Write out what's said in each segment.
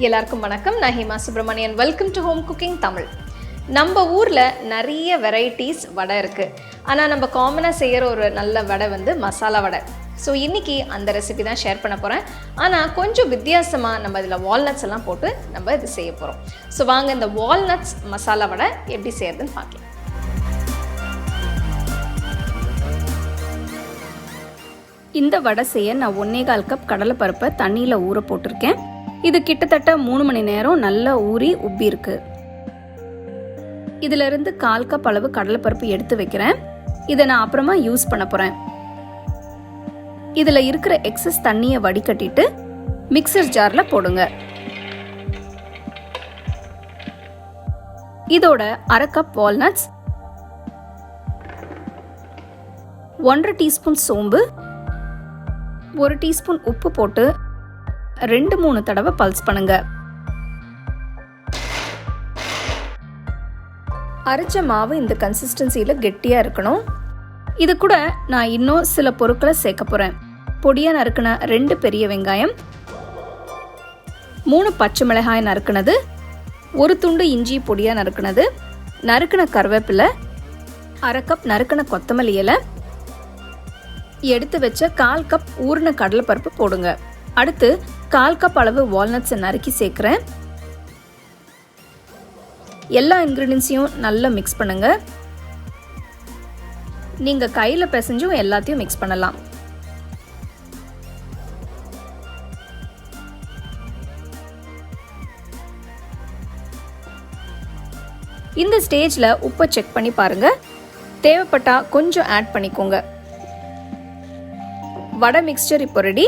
எல்லாருக்கும் வணக்கம். நான் Hema Subramanian. Welcome to home cooking Tamil. நம்ம ஊரில் நிறைய வெரைட்டிஸ் வடை இருக்குது. ஆனால் நம்ம காமனாக செய்கிற ஒரு நல்ல வடை வந்து மசாலா வடை. ஸோ இன்றைக்கி அந்த ரெசிபி தான் ஷேர் பண்ண போகிறேன். ஆனால் கொஞ்சம் வித்தியாசமாக நம்ம இதில் வால்நட்ஸ் எல்லாம் போட்டு நம்ம இது செய்ய போகிறோம். ஸோ வாங்க இந்த வால்நட்ஸ் மசாலா வடை எப்படி செய்யறதுன்னு பார்க்கலாம். இந்த வடை செய்ய நான் 1.25 கப் கடலைப்பருப்பை தண்ணியில் ஊற போட்டிருக்கேன். இது கிட்டத்தட்ட 3 மணி நேரம் நல்லா ஊறி உப்பி இருக்கு. இதுல இருந்து 1/4 கப் அளவு கடலைப்பருப்பு எடுத்து வைக்கிறேன். இதை நான் அப்புறமா யூஸ் பண்ண போறேன். இதுல இருக்கிற எக்ஸஸ் தண்ணியை வடிகட்டிட்டு மிக்சர் ஜார்ல போடுங்க. இதோட 1/2 கப் வால்நட்ஸ், 1/2 டீஸ்பூன் சோம்பு, 1 டீஸ்பூன் உப்பு போட்டு 2-3 தடவை பல்ஸ் பண்ணுங்க. அரைச்ச மாவு இந்த கன்சிஸ்டன்சியில் கெட்டியா இருக்கணும். இது கூட நான் இன்னும் சில பொருட்களை சேர்க்க போறேன். பொடியா நறுக்கின 2 பெரிய வெங்காயம், 3 பச்சை மிளகாய் நறுக்கினது, 1 துண்டு இஞ்சி பொடியா நறுக்கினது, நறுக்கின கருவேப்பிலை, 1/2 கப் நறுக்கின கொத்தமல்லி இலை, எடுத்து வச்ச 1/4 கப் ஊறின கடலைப்பருப்பு போடுங்க. அடுத்து 1/4 கப் அளவு வால்நட்ஸை நறுக்கி சேர்க்கிறேன். எல்லா இன்கிரீடியன்ஸையும் நல்லா மிக்ஸ் பண்ணுங்க. நீங்க கையில பிசைஞ்சும் எல்லாத்தையும் மிக்ஸ் பண்ணலாம். இந்த ஸ்டேஜ்ல உப்பை செக் பண்ணி பாருங்க. தேவைப்பட்டா கொஞ்சம் ஆட் பண்ணிக்கோங்க. வடை மிக்ஸ்சர் இப்போ ரெடி.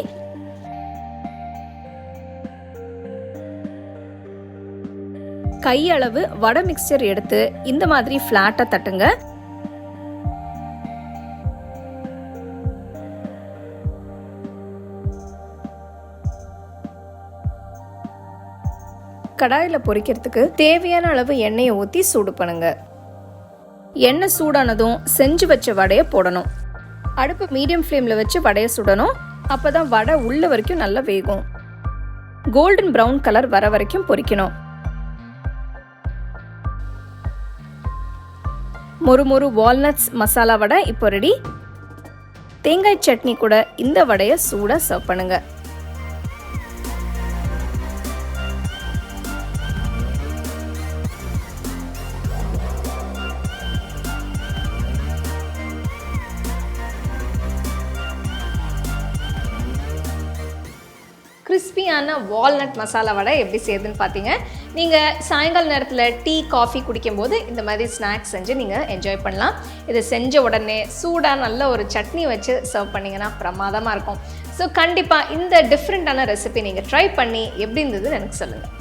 கையளவு வடை மிக்ஸ்சர் எடுத்து இந்த மாதிரி ஃபிளாட்டா தட்டுங்க. கடாயில பொரிக்கிறதுக்கு தேவையான அளவு எண்ணெயை ஊற்றி சூடு பண்ணுங்க. எண்ணெய் சூடானதும் செஞ்சு வச்ச வடையை போடணும். அடுப்பு மீடியம் ஃப்ளேமில் வச்சு வடையை சுடணும். அப்போதான் வடை உள்ள வரைக்கும் நல்லா வேகும். கோல்டன் ப்ரௌன் கலர் வர வரைக்கும் பொரிக்கணும். மொறு வால்நட்ஸ் மசாலா வடை இப்போ ரெடி. தேங்காய் சட்னி கூட இந்த வடையை சூடாக சர்வ் பண்ணுங்க. கிறிஸ்பியான வால்நட் மசாலா வடை எப்படி செய்யுதுன்னு பார்த்தீங்க. நீங்கள் சாயங்கால நேரத்தில் டீ காஃபி குடிக்கும்போது இந்த மாதிரி ஸ்நாக்ஸ் செஞ்சு நீங்கள் என்ஜாய் பண்ணலாம். இதை செஞ்ச உடனே சூடாக நல்ல ஒரு சட்னி வச்சு சர்வ் பண்ணிங்கன்னா பிரமாதமாக இருக்கும். ஸோ கண்டிப்பாக இந்த டிஃப்ரெண்ட்டான ரெசிபி நீங்கள் ட்ரை பண்ணி எப்படி இருந்ததுன்னு எனக்கு சொல்லுங்கள்.